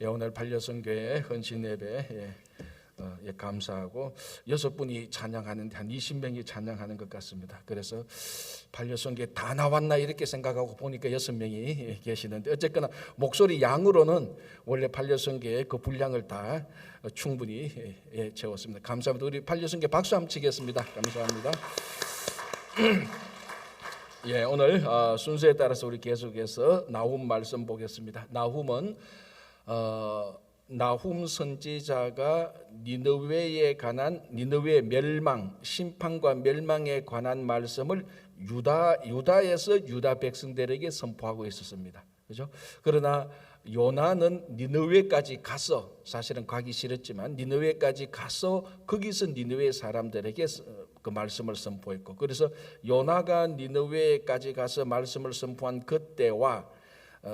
오늘 반려성교회 헌신 예배 감사하고 6분이 찬양하는데 한 20명이 찬양하는 것 같습니다. 그래서 반려성교회 다 나왔나 이렇게 생각하고 보니까 6명이 계시는데 어쨌거나 목소리 양으로는 원래 반려성교회 그 분량을 다 충분히 채웠습니다. 감사합니다. 우리 반려성교회 박수 한번 치겠습니다. 감사합니다. 오늘 순서에 따라서 우리 계속해서 나훔 말씀 보겠습니다. 나훔은 나훔 선지자가 니느웨에 관한 니느웨 멸망, 심판과 멸망에 관한 말씀을 유다에서 유다 백성들에게 선포하고 있었습니다. 그죠? 그러나 요나는 니느웨까지 가서, 사실은 가기 싫었지만 니느웨까지 가서 거기서 니느웨 사람들에게 그 말씀을 선포했고, 그래서 요나가 니느웨까지 가서 말씀을 선포한 그때와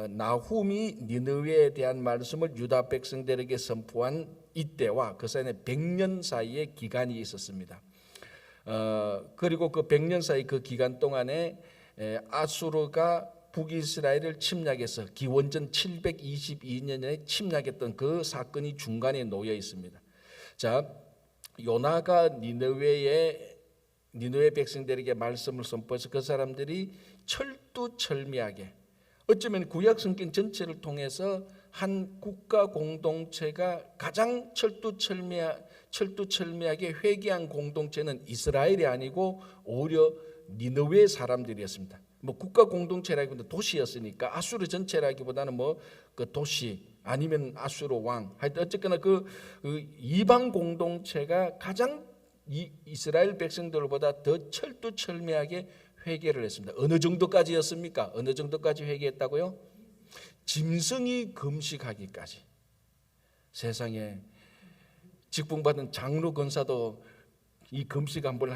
나훔이 니느웨에 대한 말씀을 유다 백성들에게 선포한 이때와 그 사이에 100년 사이의 기간이 있었습니다. 그리고 그 100년 사이 그 기간 동안에 아수르가 북이스라엘을 침략해서 기원전 722년에 침략했던 그 사건이 중간에 놓여 있습니다. 자, 요나가 니느웨 백성들에게 말씀을 선포해서 그 사람들이 철두철미하게, 어쩌면 구약 성경 전체를 통해서 한 국가 공동체가 가장 철두철미하게 회개한 공동체는 이스라엘이 아니고 오히려 니느웨 사람들이었습니다. 뭐 국가 공동체라기보다 도시였으니까 아수르 전체라기보다는 뭐 그 도시 아니면 아수르 왕, 하여튼 어쨌거나 그 이방 공동체가 가장 이스라엘 백성들보다 더 철두철미하게 회개를 했습니다. 어느 정도까지였습니까? 어느 정도까지 회개했다고요? 짐승이 금식하기까지. 세상에 직분받은 장로 권사도 이 금식 한번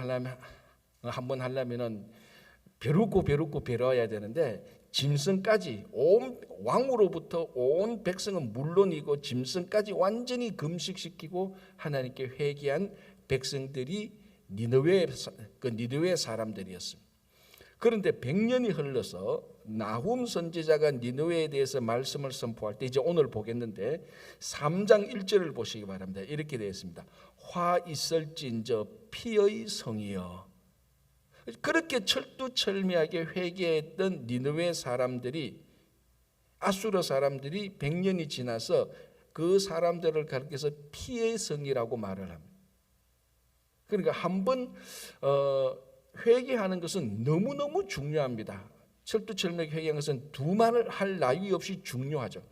하려면은 벼룩고 벼러야 되는데, 짐승까지, 온 왕으로부터 온 백성은 물론이고 짐승까지 완전히 금식시키고 하나님께 회개한 백성들이 니느웨 사람들이었습니다. 그런데 100년이 흘러서 나훔 선지자가 니느웨에 대해서 말씀을 선포할 때, 이제 오늘 보겠는데 3장 1절을 보시기 바랍니다. 이렇게 되어 있습니다. 화 있을진저 피의 성이여. 그렇게 철두철미하게 회개했던 니느웨 사람들이, 아수르 사람들이 100년이 지나서 그 사람들을 가리켜서 피의 성이라고 말을 합니다. 그러니까 한번 회개하는 것은 너무너무 중요합니다. 철두철미하게 회개하는 것은 두말을 할 나위 없이 중요하죠.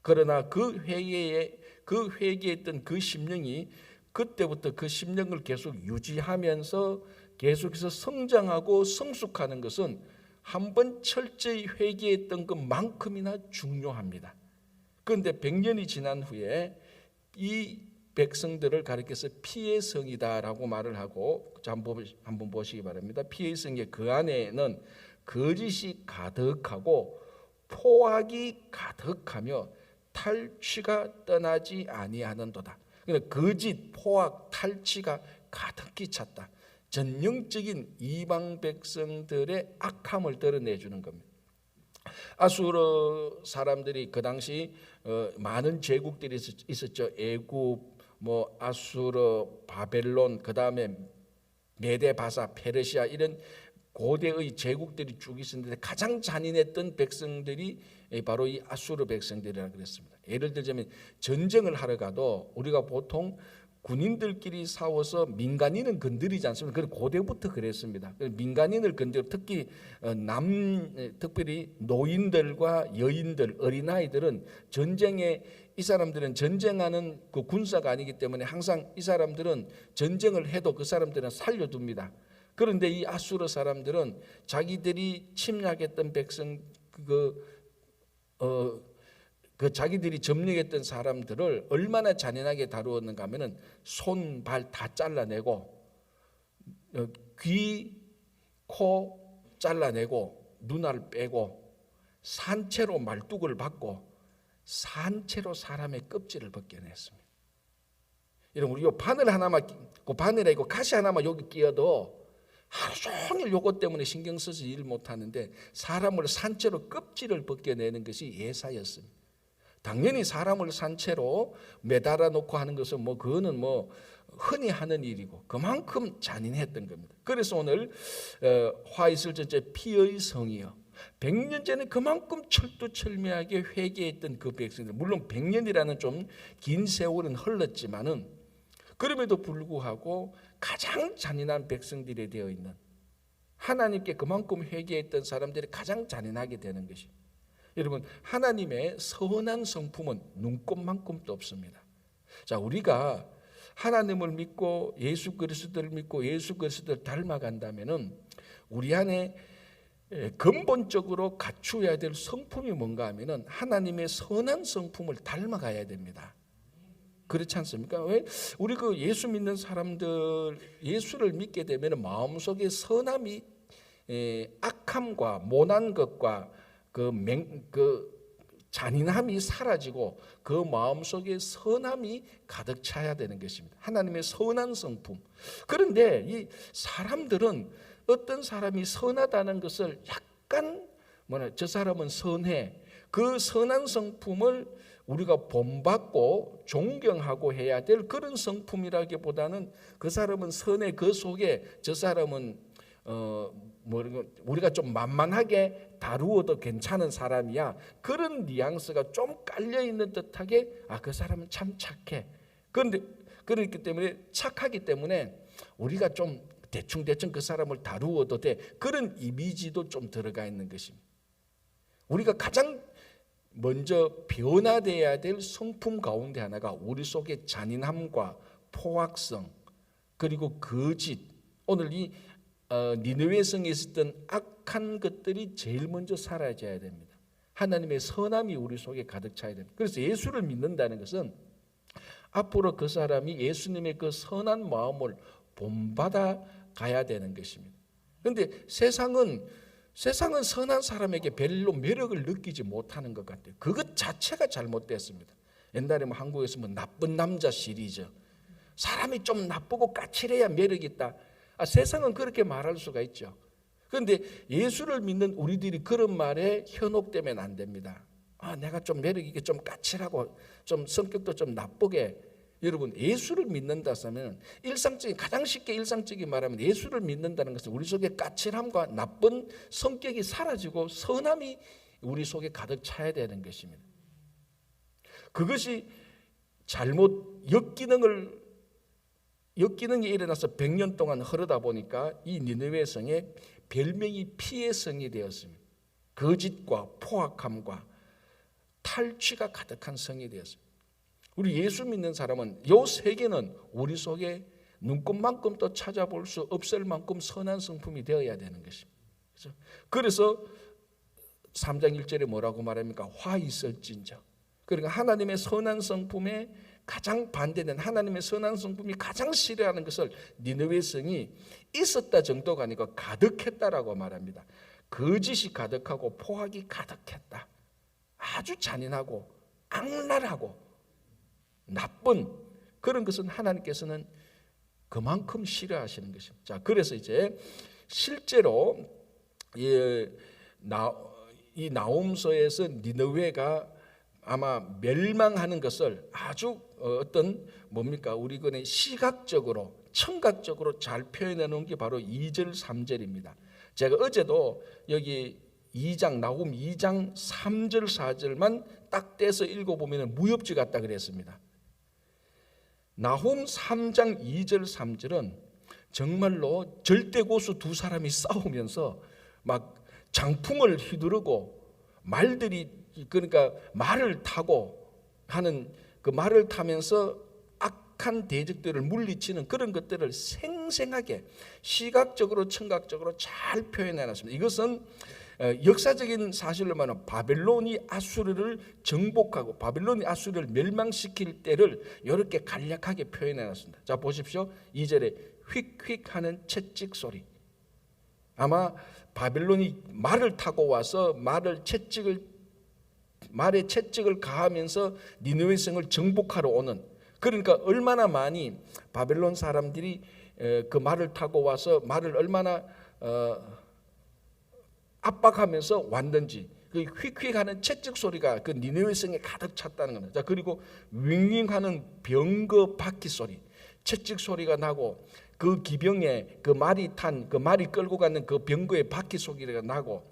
그러나 그 회개했던 그 심령이 그때부터 그 심령을 계속 유지하면서 계속해서 성장하고 성숙하는 것은 한번 철저히 회개했던 것만큼이나 중요합니다. 그런데 100년이 지난 후에 이 백성들을 가리켜서 피의 성이다라고 말을 하고, 한번 보시기 바랍니다. 피의 성의 그 안에는 거짓이 가득하고 포악이 가득하며 탈취가 떠나지 아니하는도다. 그러니까 거짓, 포악, 탈취가 가득히 찼다. 전형적인 이방 백성들의 악함을 드러내주는 겁니다. 아수르 사람들이 그 당시 많은 제국들이 있었죠. 애굽, 뭐 아수르, 바벨론, 그 다음에 메데, 바사, 페르시아, 이런 고대의 제국들이 쭉 있었는데 가장 잔인했던 백성들이 바로 이 아수르 백성들이라고 그랬습니다. 예를 들자면 전쟁을 하러 가도 우리가 보통 군인들끼리 싸워서 민간인은 건드리지 않습니다. 그건 고대부터 그랬습니다. 민간인을 건드려, 특별히 노인들과 여인들, 어린아이들은 이 사람들은 전쟁하는 그 군사가 아니기 때문에 항상 이 사람들은 전쟁을 해도 그 사람들은 살려둡니다. 그런데 이 아수르 사람들은 자기들이 침략했던 백성, 자기들이 점령했던 사람들을 얼마나 잔인하게 다루었는가 하면은 손, 발 다 잘라내고, 귀, 코 잘라내고, 눈알 빼고, 산채로 말뚝을 박고, 산채로 사람의 껍질을 벗겨냈습니다. 여러분, 우리 요 바늘 하나만, 그 바늘이고 가시 하나만 여기 끼어도 하루 종일 요것 때문에 신경 써서 일 못하는데 사람을 산채로 껍질을 벗겨내는 것이 예사였습니다. 당연히 사람을 산채로 매달아 놓고 하는 것은 뭐 그거는 뭐 흔히 하는 일이고 그만큼 잔인했던 겁니다. 그래서 오늘 화 있을 전째 피의 성이요, 100년 전에 그만큼 철두철미하게 회개했던 그 백성들, 물론 100년이라는 좀 긴 세월은 흘렀지만은 그럼에도 불구하고 가장 잔인한 백성들이 되어 있는, 하나님께 그만큼 회개했던 사람들이 가장 잔인하게 되는 것이, 여러분 하나님의 선한 성품은 눈꼽만큼도 없습니다. 자, 우리가 하나님을 믿고 예수 그리스도를 믿고 예수 그리스도를 닮아간다면은 우리 안에 근본적으로 갖추어야 될 성품이 뭔가 하면은 하나님의 선한 성품을 닮아가야 됩니다. 그렇지 않습니까? 왜 우리 그 예수 믿는 사람들, 예수를 믿게 되면 마음속에 선함이 악함과 모난 것과 그 잔인함이 사라지고 그 마음속에 선함이 가득 차야 되는 것입니다. 하나님의 선한 성품. 그런데 이 사람들은 어떤 사람이 선하다는 것을 약간 저 사람은 선해, 그 선한 성품을 우리가 본받고 존경하고 해야 될 그런 성품이라기보다는 그 사람은 선해, 그 속에 저 사람은 우리가 좀 만만하게 다루어도 괜찮은 사람이야, 그런 뉘앙스가 좀 깔려있는 듯하게 그 사람은 참 착해. 그런데 그렇기 때문에 착하기 때문에 우리가 좀 대충 그 사람을 다루어도 돼, 그런 이미지도 좀 들어가 있는 것입니다. 우리가 가장 먼저 변화되어야 될 성품 가운데 하나가 우리 속의 잔인함과 포악성 그리고 거짓, 오늘 이 니느웨 성에 있었던 악한 것들이 제일 먼저 사라져야 됩니다. 하나님의 선함이 우리 속에 가득 차야 됩니다. 그래서 예수를 믿는다는 것은 앞으로 그 사람이 예수님의 그 선한 마음을 본받아 가야 되는 것입니다. 그런데 세상은 선한 사람에게 별로 매력을 느끼지 못하는 것 같아요. 그것 자체가 잘못됐습니다. 옛날에 뭐 한국에서 뭐 나쁜 남자 시리즈, 사람이 좀 나쁘고 까칠해야 매력이 있다. 세상은 그렇게 말할 수가 있죠. 그런데 예수를 믿는 우리들이 그런 말에 현혹되면 안 됩니다. 내가 좀 매력 있게 좀 까칠하고 좀 성격도 좀 나쁘게, 여러분 예수를 믿는다 하면 가장 쉽게 일상적인 말하면 예수를 믿는다는 것은 우리 속에 까칠함과 나쁜 성격이 사라지고 선함이 우리 속에 가득 차야 되는 것입니다. 그것이 잘못 역기능이 일어나서 100년 동안 흐르다 보니까 이 니느웨 성의 별명이 피의 성이 되었습니다. 거짓과 포악함과 탈취가 가득한 성이 되었습니다. 우리 예수 믿는 사람은 이 세 개는 우리 속에 눈꼽만큼도 찾아볼 수 없을 만큼 선한 성품이 되어야 되는 것입니다. 그래서 3장 1절에 뭐라고 말합니까? 화 있을진저. 그러니까 하나님의 선한 성품에 가장 반대된, 하나님의 선한 성품이 가장 싫어하는 것을 니느웨 성이 있었다 정도가 아니고 가득했다라고 말합니다. 거짓이 가득하고 포악이 가득했다. 아주 잔인하고 악랄하고 나쁜 그런 것은 하나님께서는 그만큼 싫어하시는 것입니다. 자, 그래서 이제 실제로 이 나홈서에서 니느웨가 아마 멸망하는 것을 아주 어떤 뭡니까? 우리 그네 시각적으로 청각적으로 잘 표현해 놓은 게 바로 2절 3절입니다. 제가 어제도 여기 나홈 2장 3절 4절만 딱 떼서 읽어보면 무협지 같다 그랬습니다. 나홈 3장 2절 3절은 정말로 절대고수 두 사람이 싸우면서 막 장풍을 휘두르고 말들이, 그러니까 말을 타고 하는, 그 말을 타면서 악한 대적들을 물리치는 그런 것들을 생생하게 시각적으로 청각적으로 잘 표현해 놨습니다. 이것은 역사적인 사실로 말하면 바벨론이 아수르를 정복하고 바벨론이 아수르를 멸망시킬 때를 이렇게 간략하게 표현해 놨습니다. 자, 보십시오. 2절에 휙휙 하는 채찍 소리. 아마 바벨론이 말을 타고 와서 말의 채찍을 가하면서 니느웨 성을 정복하러 오는, 그러니까 얼마나 많이 바벨론 사람들이 그 말을 타고 와서 말을 얼마나 압박하면서 왔는지, 그 휙휙하는 채찍 소리가 그 니느웨 성에 가득 찼다는 겁니다. 자, 그리고 윙윙하는 병거 바퀴 소리, 채찍 소리가 나고 그 기병에 그 말이 끌고 가는 그 병거의 바퀴 소리가 나고,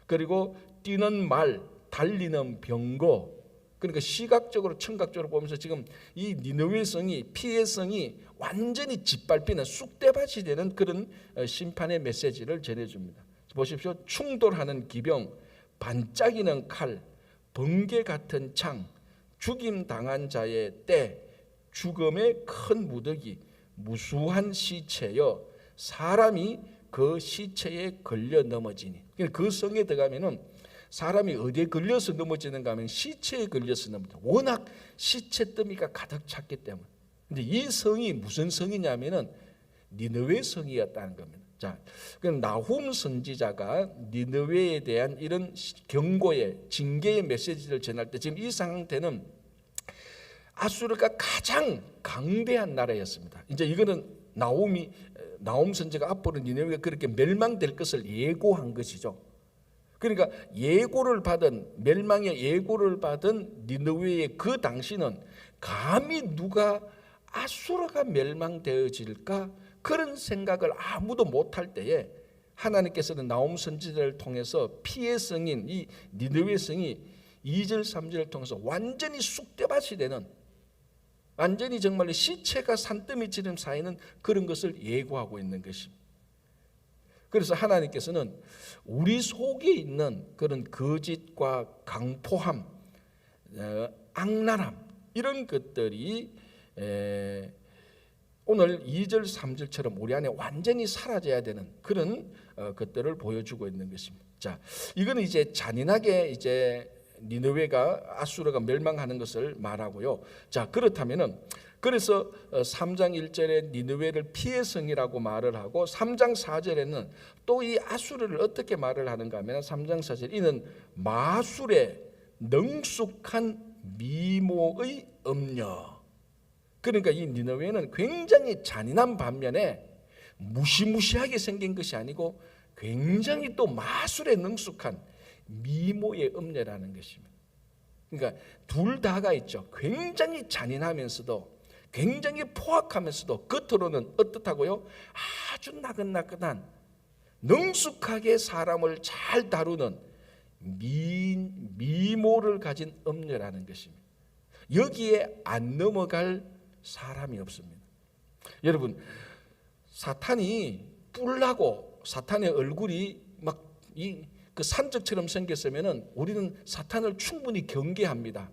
그리고 뛰는 말, 달리는 병거. 그러니까 시각적으로 청각적으로 보면서 지금 이 니느웨 성이, 피해 성이 완전히 짓밟히는 쑥대밭이 되는 그런 심판의 메시지를 전해줍니다. 보십시오. 충돌하는 기병, 반짝이는 칼, 번개 같은 창, 죽임 당한 자의 때, 죽음의 큰 무더기, 무수한 시체여 사람이 그 시체에 걸려 넘어지니. 그 성에 들어가면은 사람이 어디에 걸려서 넘어지는가 하면 시체에 걸려서 넘어져. 워낙 시체 더미가 가득 찼기 때문에. 근데 이 성이 무슨 성이냐면은 니느웨 성이었다는 겁니다. 자, 그럼 나훔 선지자가 니느웨에 대한 이런 경고의 징계의 메시지를 전할 때 지금 이 상태는 아수르가 가장 강대한 나라였습니다. 이제 이거는 나훔 선지가 앞으로 니느웨가 그렇게 멸망될 것을 예고한 것이죠. 그러니까 멸망의 예고를 받은 니느웨의 그 당시는 감히 누가 아수르가 멸망되어질까 그런 생각을 아무도 못할 때에 하나님께서는 나훔 선지자를 통해서 피해 성인 이 니느웨 성이 2절 3절을 통해서 완전히 쑥대밭이 되는, 완전히 정말로 시체가 산더미처럼 쌓이는 그런 것을 예고하고 있는 것입니다. 그래서 하나님께서는 우리 속에 있는 그런 거짓과 강포함, 악랄함, 이런 것들이 오늘 2절 3절처럼 우리 안에 완전히 사라져야 되는 그런 것들을 보여주고 있는 것입니다. 자, 이거는 이제 잔인하게 이제 니느웨가 아수르가 멸망하는 것을 말하고요. 자, 그렇다면은 그래서 3장 1절에 니느웨를 피해 성이라고 말을 하고 3장 4절에는 또 이 아수르를 어떻게 말을 하는가 하면 3장 4절 이는 마술의 능숙한 미모의 음녀. 그러니까 이 니느웨는 굉장히 잔인한 반면에 무시무시하게 생긴 것이 아니고 굉장히 또 마술에 능숙한 미모의 음녀라는 것입니다. 그러니까 둘 다가 있죠. 굉장히 잔인하면서도 굉장히 포악하면서도 겉으로는 어떻다고요? 아주 나긋나긋한 능숙하게 사람을 잘 다루는 미모를 가진 음녀라는 것입니다. 여기에 안 넘어갈 사람이 없습니다. 여러분, 사탄이 뿔나고 사탄의 얼굴이 막 그 산적처럼 생겼으면은 우리는 사탄을 충분히 경계합니다.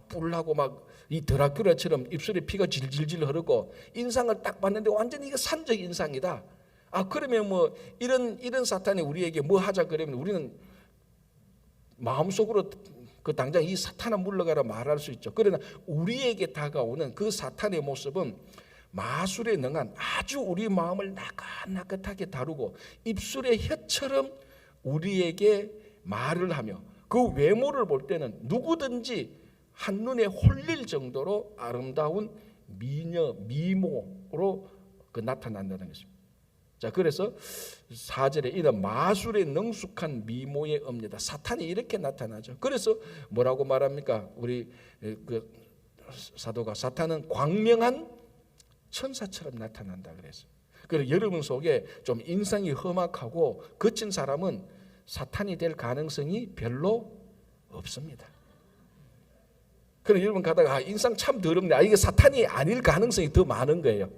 뿔나고 막 이 드라큘라처럼 입술에 피가 질질질 흐르고 인상을 딱 봤는데 완전히 이거 산적 인상이다. 그러면 뭐 이런 사탄이 우리에게 뭐 하자 그러면 우리는 마음속으로 그 당장 이 사탄아 물러가라 말할 수 있죠. 그러나 우리에게 다가오는 그 사탄의 모습은 마술에 능한 아주 우리 마음을 나긋나긋하게 다루고 입술의 혀처럼 우리에게 말을 하며 그 외모를 볼 때는 누구든지 한눈에 홀릴 정도로 아름다운 미모로 나타난다는 것입니다. 자, 그래서 4절에 이런 마술에 능숙한 미모의 음녀다. 사탄이 이렇게 나타나죠. 그래서 뭐라고 말합니까? 우리 그 사도가 사탄은 광명한 천사처럼 나타난다 그랬어요. 그래서 여러분 속에 좀 인상이 험악하고 거친 사람은 사탄이 될 가능성이 별로 없습니다. 그래서 여러분 가다가 인상 참 더럽네. 이게 사탄이 아닐 가능성이 더 많은 거예요.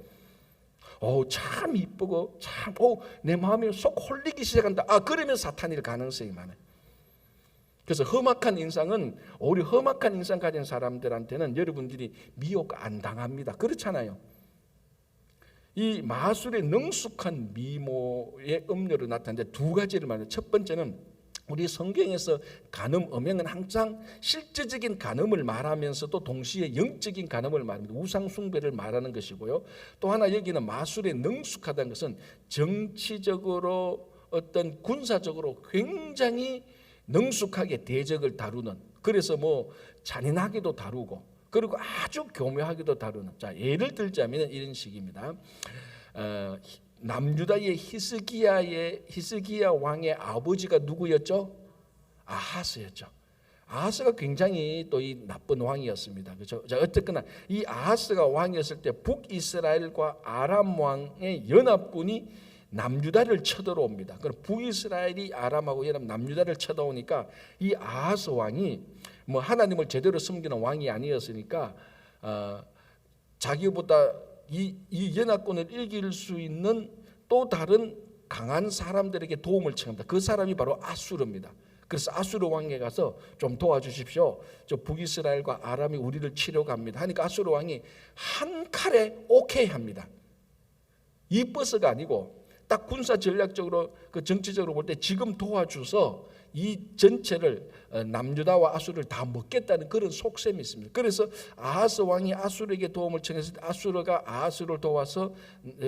참 이쁘고 참 내 마음이 쏙 홀리기 시작한다. 그러면 사탄일 가능성이 많아요. 그래서 험악한 인상은 오히려 험악한 인상 가진 사람들한테는 여러분들이 미혹 안 당합니다. 그렇잖아요. 이 마술의 능숙한 미모의 음료로 나타나는데 두 가지를 말해요. 첫 번째는 우리 성경에서 간음, 음행은 항상 실제적인 간음을 말하면서도 동시에 영적인 간음을 말합니다. 우상 숭배를 말하는 것이고요. 또 하나 여기는 마술에 능숙하다는 것은 정치적으로 어떤 군사적으로 굉장히 능숙하게 대적을 다루는, 그래서 뭐 잔인하게도 다루고 그리고 아주 교묘하게도 다루는. 자, 예를 들자면 이런 식입니다. 남유다의 히스기야 왕의 아버지가 누구였죠? 아하스였죠. 아하스가 굉장히 또 이 나쁜 왕이었습니다. 그렇죠? 자, 어쨌거나 이 아하스가 왕이었을 때 북이스라엘과 아람 왕의 연합군이 남유다를 쳐들어옵니다. 그럼 북이스라엘이 아람하고 연합 남유다를 쳐들어오니까 이 아하스 왕이 뭐 하나님을 제대로 섬기는 왕이 아니었으니까 자기보다 이 연합군을 이길 수 있는 또 다른 강한 사람들에게 도움을 청합니다. 그 사람이 바로 아수르입니다. 그래서 아수르 왕에 가서 좀 도와주십시오. 저 북이스라엘과 아람이 우리를 치러 갑니다. 하니까 아수르 왕이 한 칼에 오케이 합니다. 이뻐서가 아니고 딱 군사 전략적으로 그 정치적으로 볼 때 지금 도와줘서 이 전체를 남유다와 아수르를 다 먹겠다는 그런 속셈이 있습니다. 그래서 아하스 왕이 아수르에게 도움을 청했을 때 아수르가 아하스를 도와서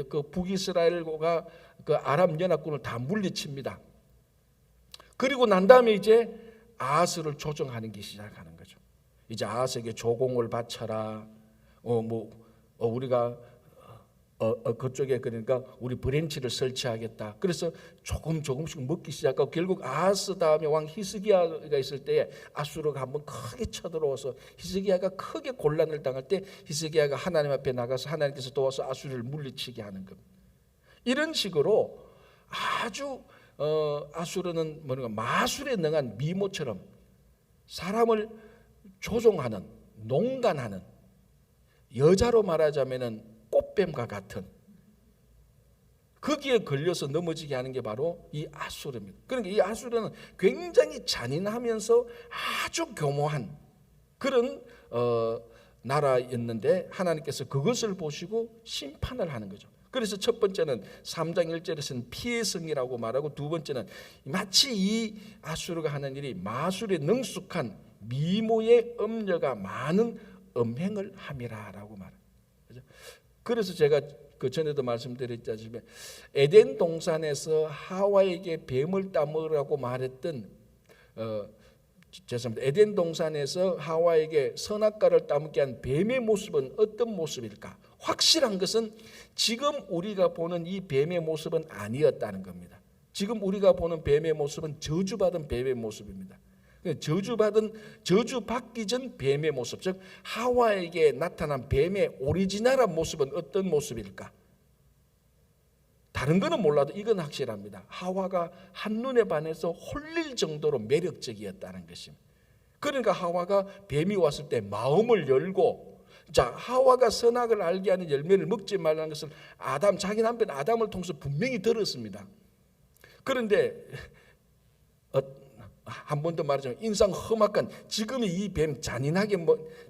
그 북이스라엘과 그 아람 연합군을 다 물리칩니다. 그리고 난 다음에 이제 아하스를 조정하는 게 시작하는 거죠. 이제 아하스에게 조공을 바쳐라. 우리가 그쪽에 그러니까 우리 브랜치를 설치하겠다. 그래서 조금씩 먹기 시작하고 결국 아하스 다음에 왕 히스기야가 있을 때에 아수르가 한번 크게 쳐들어와서 히스기야가 크게 곤란을 당할 때 히스기야가 하나님 앞에 나가서 하나님께서 도와서 아수르를 물리치게 하는 겁니다. 이런 식으로 아주 아수르는 마술에 능한 미모처럼 사람을 조종하는 농간하는 여자로 말하자면은 꽃뱀과 같은 거기에 걸려서 넘어지게 하는 게 바로 이 아수르입니다. 그러니까 이 아수르는 굉장히 잔인하면서 아주 교모한 그런 나라였는데 하나님께서 그것을 보시고 심판을 하는 거죠. 그래서 첫 번째는 3장 1절에서는 피의 성이라고 말하고 두 번째는 마치 이 아수르가 하는 일이 마술에 능숙한 미모의 음녀가 많은 음행을 함이라라고 말합니다. 그래서 제가 그 전에도 말씀드렸다시피 에덴 동산에서 하와에게 뱀을 따먹으라고 말했던 죄송합니다. 에덴 동산에서 하와에게 선악과를 따먹게 한 뱀의 모습은 어떤 모습일까? 확실한 것은 지금 우리가 보는 이 뱀의 모습은 아니었다는 겁니다. 지금 우리가 보는 뱀의 모습은 저주받은 뱀의 모습입니다. 저주받기 전 뱀의 모습, 즉 하와에게 나타난 뱀의 오리지널한 모습은 어떤 모습일까? 다른 거는 몰라도 이건 확실합니다. 하와가 한눈에 반해서 홀릴 정도로 매력적이었다는 것입니다. 그러니까 하와가 뱀이 왔을 때 마음을 열고, 자, 하와가 선악을 알게 하는 열매를 먹지 말라는 것을 자기 남편 아담을 통해서 분명히 들었습니다. 그런데 한 번 더 말하자면 인상 험악한 지금의 이 뱀, 잔인하게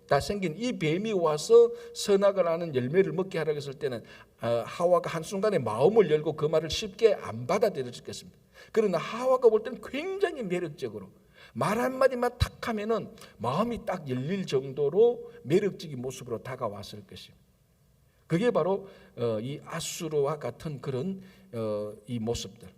다 생긴 이 뱀이 와서 선악을 하는 열매를 먹게 하라고 했을 때는 하와가 한순간에 마음을 열고 그 말을 쉽게 안 받아들였겠습니다. 그러나 하와가 볼 때는 굉장히 매력적으로 말 한마디만 탁 하면은 마음이 딱 열릴 정도로 매력적인 모습으로 다가왔을 것입니다. 그게 바로 이 아수르와 같은 그런 이 모습들.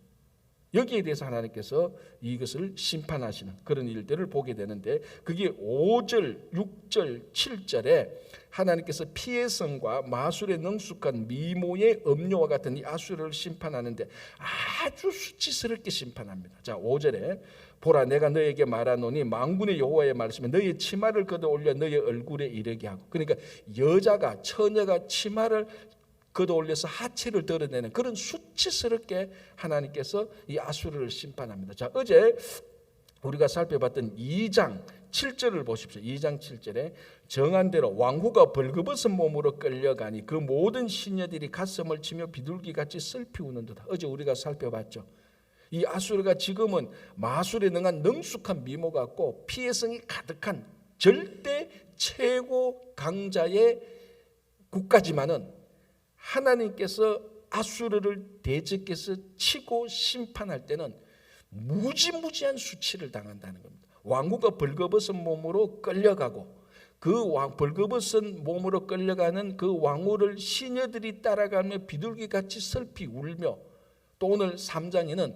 여기에 대해서 하나님께서 이것을 심판하시는 그런 일들을 보게 되는데, 그게 5절, 6절, 7절에 하나님께서 피의 성과 마술에 능숙한 미모의 음녀와 같은 이 아수르를 심판하는데 아주 수치스럽게 심판합니다. 자, 5절에 보라, 내가 너에게 말하노니 만군의 여호와의 말씀에 너의 치마를 걷어 올려 너의 얼굴에 이르게 하고. 그러니까 여자가, 처녀가 치마를 걷어 올려서 하체를 드러내는 그런 수치스럽게 하나님께서 이 아수르를 심판합니다. 자, 어제 우리가 살펴봤던 2장 7절을 보십시오. 2장 7절에 정한 대로 왕후가 벌거벗은 몸으로 끌려가니 그 모든 시녀들이 가슴을 치며 비둘기같이 슬피 우는 듯. 어제 우리가 살펴봤죠. 이 아수르가 지금은 마술에 능한 능숙한 미모 같고 피의 성이 가득한 절대 최고 강자의 국가지만은 하나님께서 아수르를 대적해서 치고 심판할 때는 무지무지한 수치를 당한다는 겁니다. 왕후가 벌거벗은 몸으로 끌려가고 그 벌거벗은 몸으로 끌려가는 그 왕후를 시녀들이 따라가며 비둘기같이 슬피 울며, 또 오늘 3장에는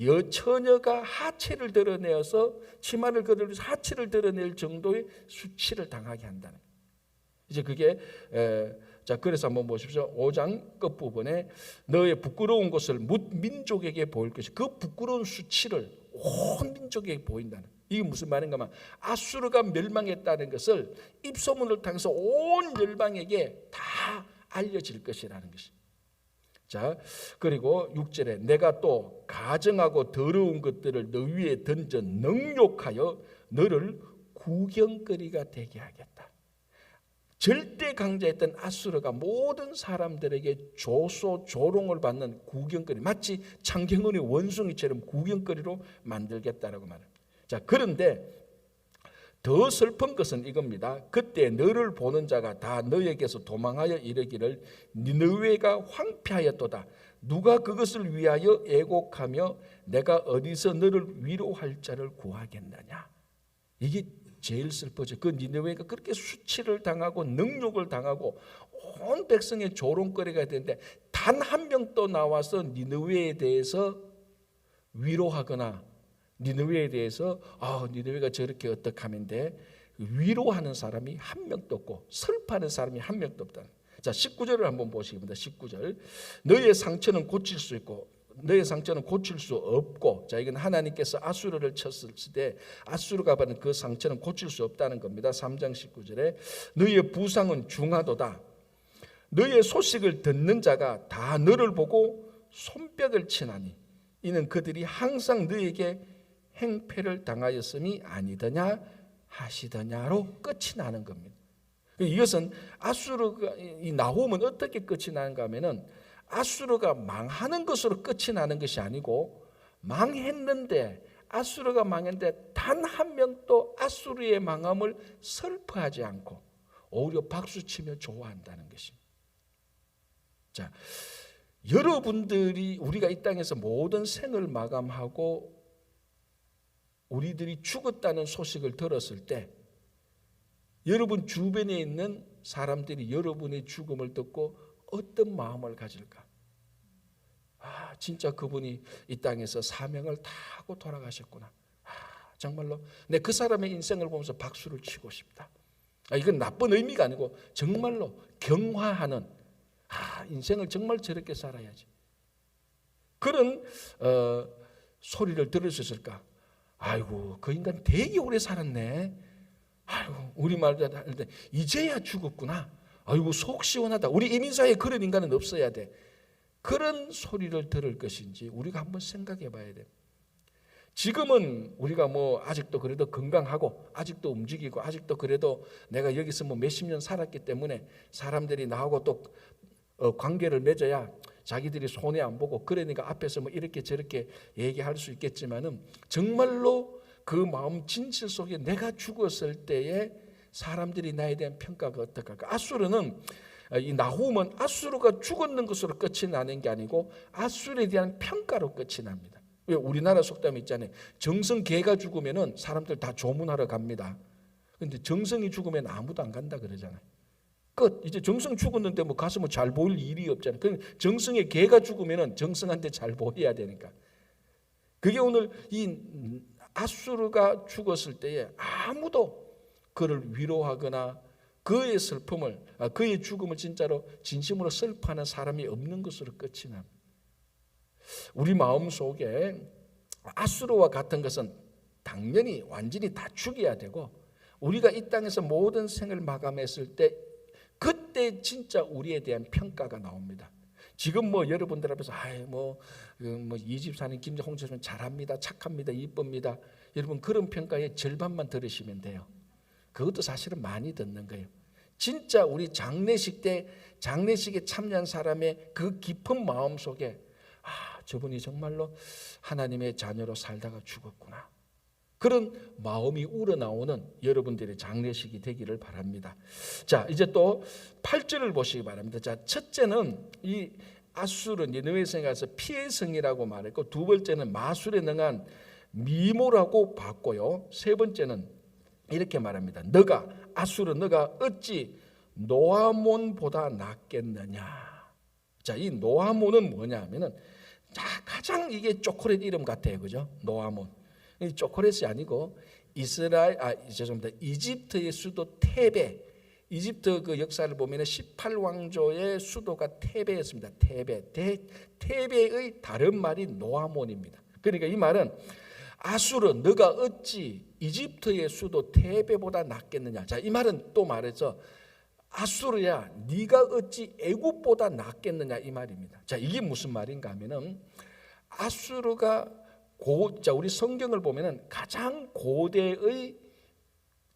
여처녀가 하체를 드러내어서 치마를 걷어서 하체를 드러낼 정도의 수치를 당하게 한다는 거예요. 이제 그게 자, 그래서 한번 보십시오. 5장 끝부분에 너의 부끄러운 것을 뭇 민족에게 보일 것이, 그 부끄러운 수치를 온 민족에게 보인다는. 이게 무슨 말인가 하면 아수르가 멸망했다는 것을 입소문을 통해서 온 열방에게 다 알려질 것이라는 것이. 자, 그리고 6절에 내가 또 가증하고 더러운 것들을 너 위에 던져 능욕하여 너를 구경거리가 되게 하겠다. 절대 강자였던 아수르가 모든 사람들에게 조롱을 받는 구경거리, 마치 창경원의 원숭이처럼 구경거리로 만들겠다라고 말합니다. 자, 그런데 더 슬픈 것은 이겁니다. 그때 너를 보는 자가 다 너에게서 도망하여 이르기를 니느웨가 황폐하였도다. 누가 그것을 위하여 애곡하며 내가 어디서 너를 위로할 자를 구하겠느냐. 이게 제일 슬퍼져. 그 니느웨가 그렇게 수치를 당하고 능욕을 당하고 온 백성의 조롱거리가 되는데 단 한 명도 나와서 니느웨에 대해서 위로하거나 니느웨에 대해서 니느웨가 저렇게 어떻게 하면 돼? 위로하는 사람이 한 명도 없고 슬퍼하는 사람이 한 명도 없다. 자, 19절을 한번 보시기 바랍니다. 19절. 너의 상처는 고칠 수 있고 너의 상처는 고칠 수 없고, 자, 이건 하나님께서 아수르를 쳤을 때 아수르가 받은 그 상처는 고칠 수 없다는 겁니다. 3장 19절에 너의 부상은 중하도다. 너의 소식을 듣는 자가 다 너를 보고 손뼉을 치나니 이는 그들이 항상 너에게 행패를 당하였음이 아니더냐 하시더냐로 끝이 나는 겁니다. 이것은 아수르가, 이 나훔은 어떻게 끝이 나는가 하면은 아수르가 망하는 것으로 끝이 나는 것이 아니고 망했는데 아수르가 망했는데 단 한 명도 아수르의 망함을 슬퍼하지 않고 오히려 박수치며 좋아한다는 것입니다. 자, 여러분들이 우리가 이 땅에서 모든 생을 마감하고 우리들이 죽었다는 소식을 들었을 때 여러분 주변에 있는 사람들이 여러분의 죽음을 듣고 어떤 마음을 가질까? 진짜 그분이 이 땅에서 사명을 다 하고 돌아가셨구나. 정말로 내 그 사람의 인생을 보면서 박수를 치고 싶다. 이건 나쁜 의미가 아니고 정말로 경화하는, 인생을 정말 저렇게 살아야지. 그런 소리를 들을 수 있을까? 아이고, 그 인간 되게 오래 살았네. 아이고, 우리말로 할 때 이제야 죽었구나. 아이고, 속 시원하다. 우리 이민사에 그런 인간은 없어야 돼. 그런 소리를 들을 것인지 우리가 한번 생각해 봐야 돼. 지금은 우리가 아직도 그래도 건강하고 아직도 움직이고 아직도 그래도 내가 여기서 몇십 년 살았기 때문에 사람들이 나하고 또 관계를 맺어야 자기들이 손해 안 보고 그러니까 앞에서 이렇게 저렇게 얘기할 수 있겠지만은 정말로 그 마음 진실 속에 내가 죽었을 때에 사람들이 나에 대한 평가가 어떡할까? 아수르는, 이 나훔은 아수르가 죽었는 것으로 끝이 나는 게 아니고 아수르에 대한 평가로 끝이 납니다. 왜? 우리나라 속담이 있잖아요. 정성 개가 죽으면은 사람들 다 조문하러 갑니다. 근데 정성이 죽으면 아무도 안 간다 그러잖아요. 끝. 이제 정성 죽었는데 가서 잘 보일 일이 없잖아요. 정성의 개가 죽으면은 정성한테 잘 보여야 되니까. 그게 오늘 이 아수르가 죽었을 때에 아무도 그를 위로하거나 그의 슬픔을, 그의 죽음을 진짜로 진심으로 슬퍼하는 사람이 없는 것으로 끝이 납니다. 우리 마음 속에 아수르와 같은 것은 당연히 완전히 다 죽여야 되고 우리가 이 땅에서 모든 생을 마감했을 때 그때 진짜 우리에 대한 평가가 나옵니다. 지금 여러분들 앞에서 이 집사님 김홍철은 잘합니다, 착합니다, 이쁩니다. 여러분 그런 평가의 절반만 들으시면 돼요. 그것도 사실은 많이 듣는 거예요. 진짜 우리 장례식 때 장례식에 참여한 사람의 그 깊은 마음 속에 저분이 정말로 하나님의 자녀로 살다가 죽었구나. 그런 마음이 우러나오는 여러분들의 장례식이 되기를 바랍니다. 자, 이제 또 8절을 보시기 바랍니다. 자, 첫째는 이 아수르 니느웨 성에 가서 피의 성이라고 말했고, 두 번째는 마술에 능한 미모라고 봤고요. 세 번째는 이렇게 말합니다. 아수르 너가 어찌 노아몬보다 낫겠느냐. 자, 이 노아몬은 뭐냐 하면은 가장 이게 초콜릿 이름 같아요. 그죠? 노아몬. 이 초콜릿이 아니고 이집트의 수도 테베. 이집트 그 역사를 보면 18왕조의 수도가 테베였습니다. 테베의 다른 말이 노아몬입니다. 그러니까 이 말은 아수르 너가 어찌 이집트의 수도 테베보다 낫겠느냐. 자, 이 말은 또 말해서 아수르야 네가 어찌 애굽보다 낫겠느냐 이 말입니다. 자, 이게 무슨 말인가 하면은 아수르가 자, 우리 성경을 보면은 가장 고대의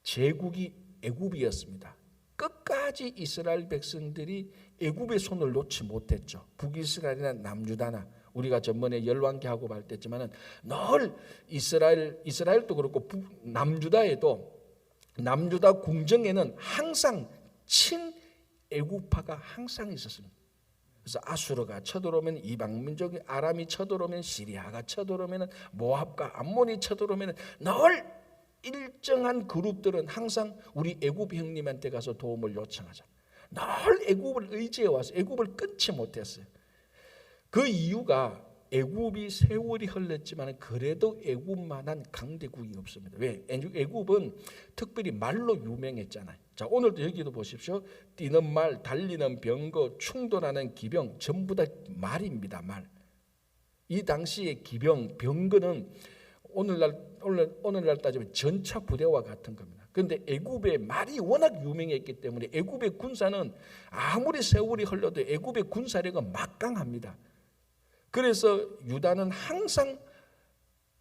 제국이 애굽이었습니다. 끝까지 이스라엘 백성들이 애굽의 손을 놓지 못했죠. 북이스라엘이나 남유다나 우리가 전번에 열왕기하고 할 때지만은 늘 이스라엘도 그렇고 남유다에도 남유다 궁정에는 항상 친 애굽파가 항상 있었습니다. 그래서 아수르가 쳐들어오면 이방 민족이 아람이 쳐들어오면 시리아가 쳐들어오면 모압과 암몬이 쳐들어오면 늘 일정한 그룹들은 항상 우리 애굽 형님한테 가서 도움을 요청하자. 늘 애굽을 의지해 와서 애굽을 끊지 못했어요. 그 이유가 애굽이 세월이 흘렀지만 그래도 애굽만한 강대국이 없습니다. 왜? 애굽은 특별히 말로 유명했잖아요. 자, 오늘도 여기도 보십시오. 뛰는 말, 달리는 병거, 충돌하는 기병 전부 다 말입니다. 말. 이 당시의 기병, 병거는 오늘날 따지면 전차 부대와 같은 겁니다. 그런데 애굽의 말이 워낙 유명했기 때문에 애굽의 군사는 아무리 세월이 흘러도 애굽의 군사력은 막강합니다. 그래서 유다는 항상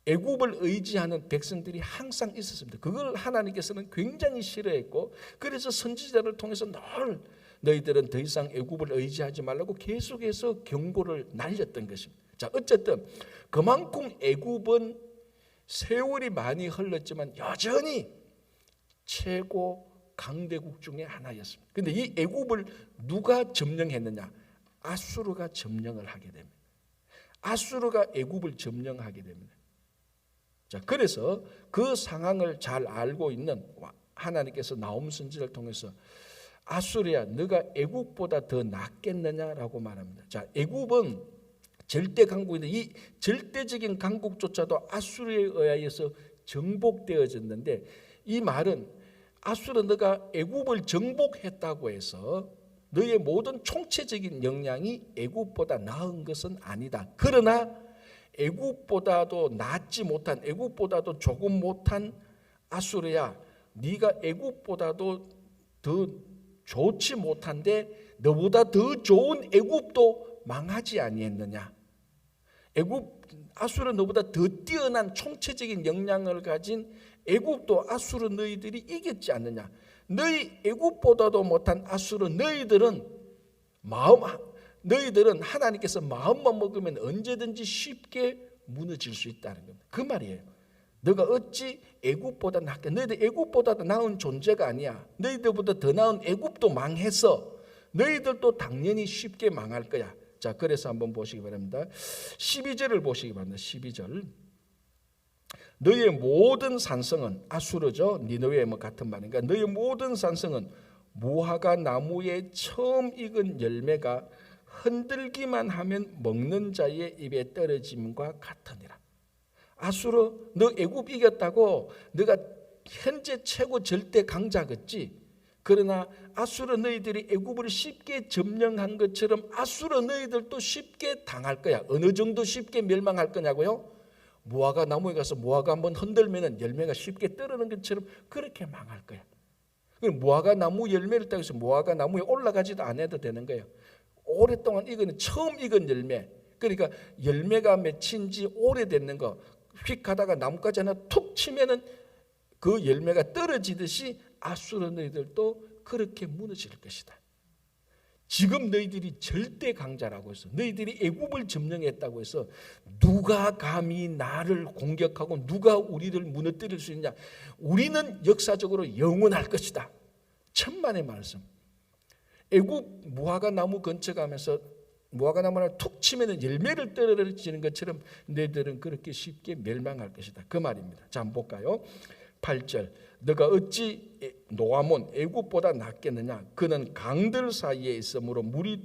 애굽을 의지하는 백성들이 항상 있었습니다. 그걸 하나님께서는 굉장히 싫어했고 그래서 선지자를 통해서 늘 너희들은 더 이상 애굽을 의지하지 말라고 계속해서 경고를 날렸던 것입니다. 자, 어쨌든 그만큼 애굽은 세월이 많이 흘렀지만 여전히 최고 강대국 중에 하나였습니다. 그런데 이 애굽을 누가 점령했느냐? 아수르가 점령을 하게 됩니다. 아수르가 애굽을 점령하게 됩니다. 자, 그래서 그 상황을 잘 알고 있는 하나님께서 나홈 선지자를 통해서 아수르야 너가 애굽보다 더 낫겠느냐라고 말합니다. 자, 애굽은 절대 강국인데 이 절대적인 강국조차도 아수르에 의하여서 정복되어졌는데 이 말은 아수르 너가 애굽을 정복했다고 해서 너의 모든 총체적인 역량이 애굽보다 나은 것은 아니다. 그러나 애굽보다도 낫지 못한 애굽보다도 조금 못한 아수르야 네가 애굽보다도 더 좋지 못한데 너보다 더 좋은 애굽도 망하지 아니했느냐. 아수르 너보다 더 뛰어난 총체적인 역량을 가진 애굽도 아수르 너희들이 이겼지 않느냐. 너희 애굽보다도 못한 아수르 너희들은 하나님께서 마음만 먹으면 언제든지 쉽게 무너질 수 있다는 겁니다. 그 말이에요. 너가 어찌 애굽보다 낫게 너희들 애굽보다 더 나은 존재가 아니야. 너희들보다 더 나은 애굽도 망해서 너희들도 당연히 쉽게 망할 거야. 자, 그래서 한번 보시기 바랍니다. 12절을 보시기 바랍니다. 12절. 너의 모든 산성은 아수르죠. 니느웨 같은 말인가. 너의 모든 산성은 무화과 나무에 처음 익은 열매가 흔들기만 하면 먹는 자의 입에 떨어짐과 같으니라. 아수르 너 애굽 이겼다고 너가 현재 최고 절대 강자겠지. 그러나 아수르 너희들이 애굽을 쉽게 점령한 것처럼 아수르 너희들도 쉽게 당할 거야. 어느 정도 쉽게 멸망할 거냐고요? 무화과 나무에 가서 무화과 한번 흔들면 열매가 쉽게 떨어지는 것처럼 그렇게 망할 거야. 무화과 나무 열매를 따서 무화과 나무에 올라가지도 않아도 되는 거예요. 오랫동안 익은 처음 익은 열매. 그러니까 열매가 맺힌 지 오래됐는 거 휙 하다가 나뭇가지 하나 툭 치면은 그 열매가 떨어지듯이 아수르 너희들도 그렇게 무너질 것이다. 지금 너희들이 절대 강자라고 해서 너희들이 애굽을 점령했다고 해서 누가 감히 나를 공격하고 누가 우리를 무너뜨릴 수 있냐. 우리는 역사적으로 영원할 것이다. 천만의 말씀. 애굽 무화과 나무 근처 가면서 무화과 나무 하나 툭 치면 열매를 떨어지는 것처럼 너희들은 그렇게 쉽게 멸망할 것이다. 그 말입니다. 자, 한번 볼까요? 8절. 너가 어찌 노아몬 애굽보다 낫겠느냐. 그는 강들 사이에 있으므로 물이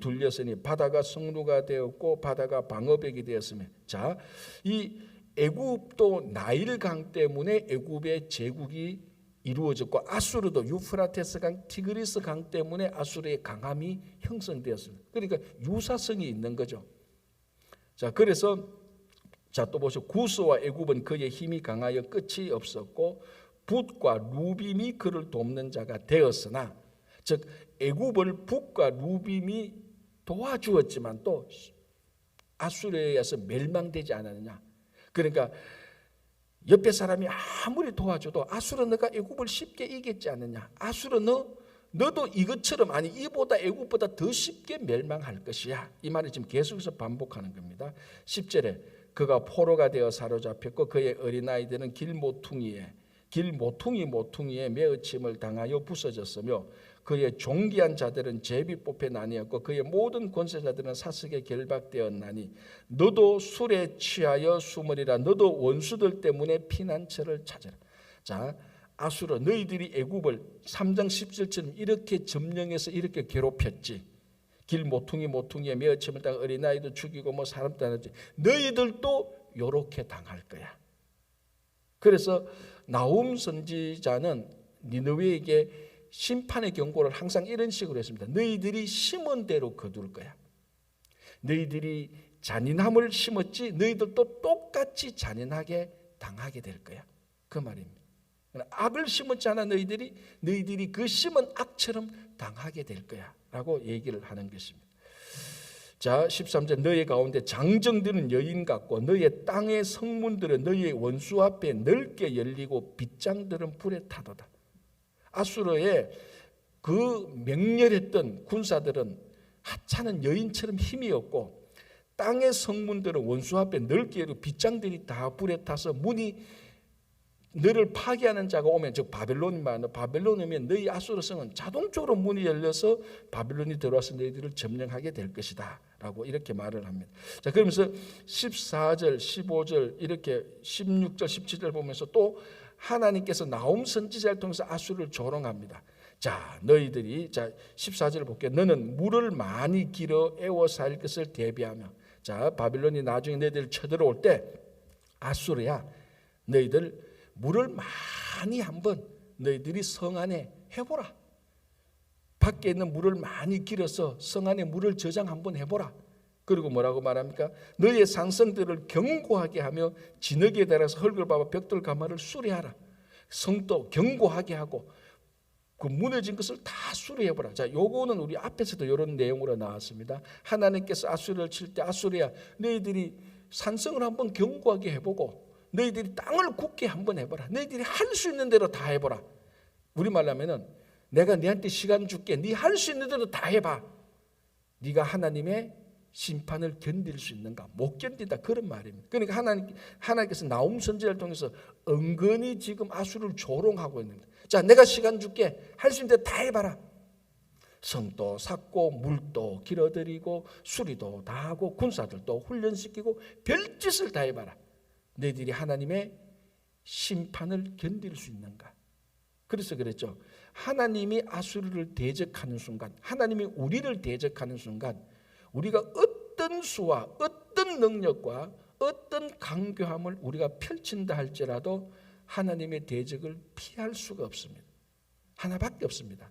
둘렸으니 바다가 성루가 되었고 바다가 방어벽이 되었으며. 자, 이 애굽도 나일강 때문에 애굽의 제국이 이루어졌고 아수르도 유프라테스 강, 티그리스 강 때문에 아수르의 강함이 형성되었습니다. 그러니까 유사성이 있는 거죠. 자, 그래서 자, 또 보시오. 구스와 애굽은 그의 힘이 강하여 끝이 없었고 붓과 루빔이 그를 돕는 자가 되었으나, 즉 애굽을 붓과 루빔이 도와주었지만 또 아수르에 의해서 멸망되지 않았느냐. 그러니까 옆에 사람이 아무리 도와줘도 아수르 너가 애굽을 쉽게 이겼지 않느냐. 아수르 너도 이것처럼, 아니 이보다 애굽보다 더 쉽게 멸망할 것이야. 이 말을 지금 계속해서 반복하는 겁니다. 10절에 그가 포로가 되어 사로잡혔고 그의 어린아이들은 모퉁이에 매어침을 당하여 부서졌으며 그의 존귀한 자들은 제비 뽑혀 나뉘었고 그의 모든 권세자들은 사슬에 결박되었나니 너도 술에 취하여 숨으리라. 너도 원수들 때문에 피난처를 찾으라. 자, 아수르 너희들이 애굽을 3장 17절처럼 이렇게 점령해서 이렇게 괴롭혔지. 모퉁이에 매어침을 당하고 어린아이도 죽이고 뭐 사람도 하지. 너희들도 요렇게 당할 거야. 그래서 나훔 선지자는 니느웨에게 심판의 경고를 항상 이런 식으로 했습니다. 너희들이 심은 대로 거둘 거야. 너희들이 잔인함을 심었지 너희들도 똑같이 잔인하게 당하게 될 거야. 그 말입니다. 악을 심었잖아. 너희들이 그 심은 악처럼 당하게 될 거야 라고 얘기를 하는 것입니다. 자, 13절 너희 가운데 장정들은 여인 같고 너희 땅의 성문들은 너희 원수 앞에 넓게 열리고 빗장들은 불에 타도다. 아수르의 그 맹렬했던 군사들은 하찮은 여인처럼 힘이 없고 땅의 성문들은 원수 앞에 넓게 열리고 빗장들이 다 불에 타서 문이 너를 파괴하는 자가 오면, 즉 바벨론이면 너희 아수르 성은 자동적으로 문이 열려서 바벨론이 들어와서 너희들을 점령하게 될 것이다 라고 이렇게 말을 합니다. 자, 그러면서 14절 15절 이렇게 16절 17절 보면서 또 하나님께서 나훔 선지자를 통해서 아수르를 조롱합니다. 자, 너희들이, 자 14절을 볼게요. 너는 물을 많이 길어 애워 살 것을 대비하며, 자 바벨론이 나중에 너희들 쳐들어올 때 아수르야, 너희들 물을 많이 한번 너희들이 성 안에 해보라. 밖에 있는 물을 많이 길어서 성 안에 물을 저장 한번 해보라. 그리고 뭐라고 말합니까? 너희의 상성들을 견고하게 하며 진흙에 달아서 흙을 밟아 벽돌 가마를 수리하라. 성도 견고하게 하고 그 무너진 것을 다 수리해보라. 자, 요거는 우리 앞에서도 이런 내용으로 나왔습니다. 하나님께서 아수르를 칠 때 아수르야, 너희들이 산성을 한번 견고하게 해보고 너희들이 땅을 굳게 한번 해보라. 너희들이 할 수 있는 대로 다 해보라. 우리말로 하면은 내가 너한테 시간 줄게. 네 할 수 있는 대로 다 해봐. 네가 하나님의 심판을 견딜 수 있는가? 못 견딘다. 그런 말입니다. 그러니까 하나님께서 나훔 선지자를 통해서 은근히 지금 아수르를 조롱하고 있는 거예요. 자, 내가 시간 줄게. 할 수 있는 대로 다 해봐라. 성도 쌓고 물도 길어들이고 수리도 다 하고 군사들도 훈련시키고 별짓을 다 해봐라. 너희들이 하나님의 심판을 견딜 수 있는가? 그래서 그랬죠. 하나님이 아수르를 대적하는 순간, 하나님이 우리를 대적하는 순간 우리가 어떤 수와 어떤 능력과 어떤 강교함을 우리가 펼친다 할지라도 하나님의 대적을 피할 수가 없습니다. 하나밖에 없습니다.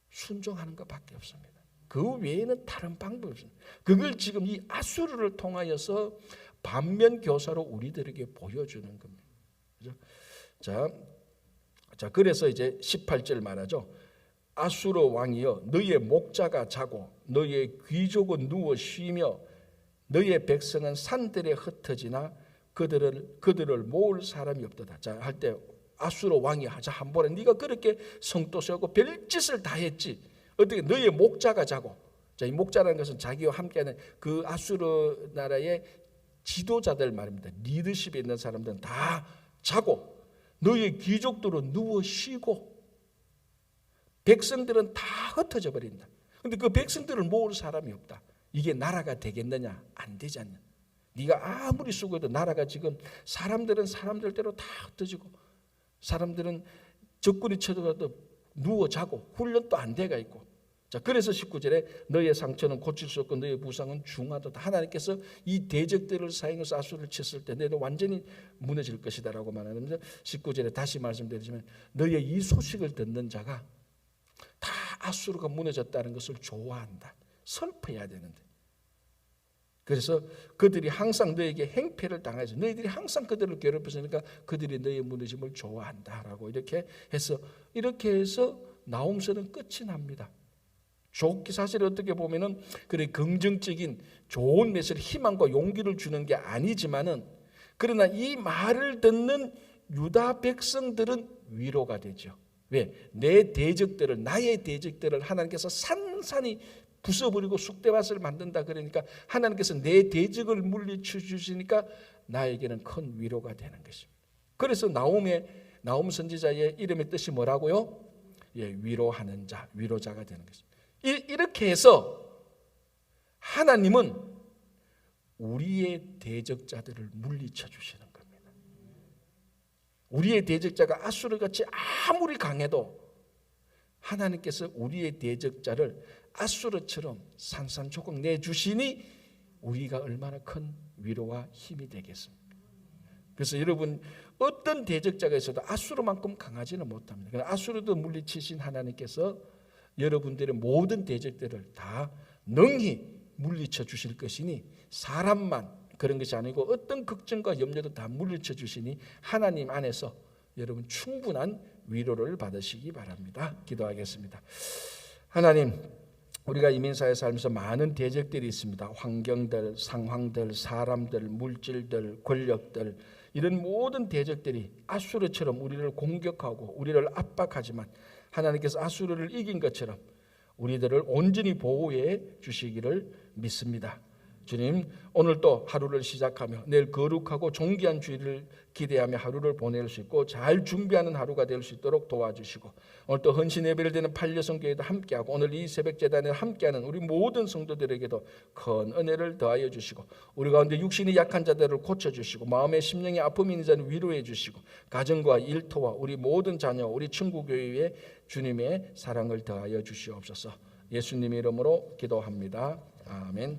순종하는 것밖에 없습니다. 그 외에는 다른 방법이 없습니다. 그걸 지금 이 아수르를 통하여서 반면 교사로 우리들에게 보여주는 겁니다. 그죠? 자, 그래서 이제 18절 말하죠. 아수르 왕이여, 너희의 목자가 자고 너희의 귀족은 누워 쉬며 너희의 백성은 산들에 흩어지나 그들을 모을 사람이 없도다. 자, 할 때 아수르 왕이 하자 한 번에 네가 그렇게 성도 세우고 별짓을 다 했지. 어떻게 너희의 목자가 자고. 자, 이 목자라는 것은 자기와 함께하는 그 아수르 나라의 지도자들 말입니다. 리더십에 있는 사람들은 다 자고 너희의 귀족들은 누워 쉬고 백성들은 다 흩어져 버린다. 그런데 그 백성들을 모을 사람이 없다. 이게 나라가 되겠느냐? 안 되지 않냐? 네가 아무리 수고해도 나라가 지금 사람들은 사람들대로 다 흩어지고 사람들은 적군이 쳐들어도 누워 자고 훈련도 안 돼가 있고. 자, 그래서 19절에 너희의 상처는 고칠 수 없고 너희의 부상은 중하도다. 하나님께서 이 대적들을 사용해서 아수르를 쳤을 때 너희도 완전히 무너질 것이다 라고 말하는데 19절에 다시 말씀드리지만 너희의 이 소식을 듣는 자가 다 아수르가 무너졌다는 것을 좋아한다. 슬퍼해야 되는데 그래서 그들이 항상 너에게 행패를 당해서 너희들이 항상 그들을 괴롭혔으니까 그들이 너의 무너짐을 좋아한다라고 이렇게 해서 나홈서는 끝이 납니다. 좋게 사실 어떻게 보면은 그래 긍정적인 좋은 메시지, 희망과 용기를 주는 게 아니지만은 그러나 이 말을 듣는 유다 백성들은 위로가 되죠. 왜? 나의 대적들을 하나님께서 산산이 부숴버리고 쑥대밭을 만든다 그러니까 하나님께서 내 대적을 물리쳐 주시니까 나에게는 큰 위로가 되는 것입니다. 그래서 나홈 선지자의 이름의 뜻이 뭐라고요? 위로하는 자, 위로자가 되는 것입니다. 이렇게 해서 하나님은 우리의 대적자들을 물리쳐 주시는 겁니다. 우리의 대적자가 아수르같이 아무리 강해도 하나님께서 우리의 대적자를 아수르처럼 산산조각 내주시니 우리가 얼마나 큰 위로와 힘이 되겠습니까? 그래서 여러분 어떤 대적자가 있어도 아수르만큼 강하지는 못합니다. 그러나 아수르도 물리치신 하나님께서 여러분들의 모든 대적들을 다 능히 물리쳐 주실 것이니 사람만 그런 것이 아니고 어떤 걱정과 염려도 다 물리쳐 주시니 하나님 안에서 여러분 충분한 위로를 받으시기 바랍니다. 기도하겠습니다. 하나님, 우리가 이민사회 살면서 많은 대적들이 있습니다. 환경들, 상황들, 사람들, 물질들, 권력들 이런 모든 대적들이 아수르처럼 우리를 공격하고 우리를 압박하지만 하나님께서 아수르를 이긴 것처럼 우리들을 온전히 보호해 주시기를 믿습니다. 주님, 오늘 또 하루를 시작하며 내일 거룩하고 존귀한 주일을 기대하며 하루를 보낼 수 있고 잘 준비하는 하루가 될 수 있도록 도와주시고 오늘 또 헌신 예배를 드리는 팔려성교회도 함께하고 오늘 이 새벽 제단에 함께하는 우리 모든 성도들에게도 큰 은혜를 더하여 주시고 우리 가운데 육신이 약한 자들을 고쳐주시고 마음의 심령의 아픔이 있는 자는 위로해 주시고 가정과 일터와 우리 모든 자녀 우리 친구교회에 주님의 사랑을 더하여 주시옵소서. 예수님의 이름으로 기도합니다. 아멘.